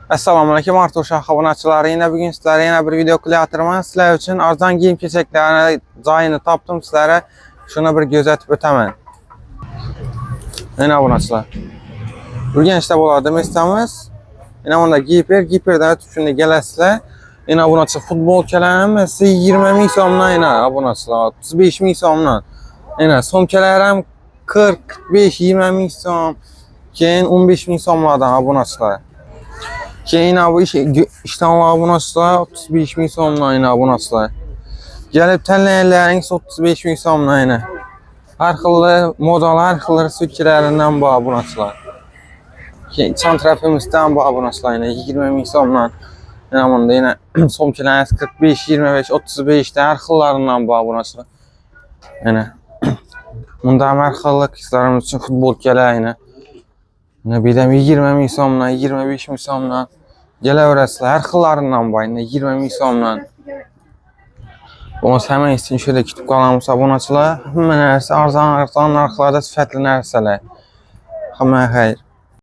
Assalamualaikum Artur Uşaq abunəçiləri. Yine bugün sizlərə yine bir video yatırmam. Sizlər üçün arzan giyim keçəklərini cayını tapdım sizlərə. Şuna bir göz atıb ötəmən. Yine abunəçilər. Bugün işte buladım istəmiz. Yine onda Giperdə tüpünü gələsilər. Yine abunəçilər futbol kələrim 20 min somdan yine abunəçilər 35 min somdan. Yine son kələrim 45-20 min som. Keyin 15 min somlardan abunəçilər. Yine bu işten abunəçilər 35 min somdan yine abunəçilər. Gəlib tənləyənləriniz 35 min somdan yine. Hər xilli modalar, hər xilli sürkülərindən bu abunəçilər. Çantrafimizdən bu abunəçilər yine 20 min somdan. Yine bunda yine somkiləriniz 45, 25, 35'də hər xillərindən bu abunəçilər. Yine bunda hər xilli qızlarımız üçün futbol gələr yine. Yine bir de 20 min somdan, 25 min somdan. Gələ öyrəsilər, hər xillərindən var yine 20 min somdan. Onu hemen için şöyle kitap qalamısa abunəçilər. Hemen arzan narxlarda sifətli nərsələr. Hemen xeyr.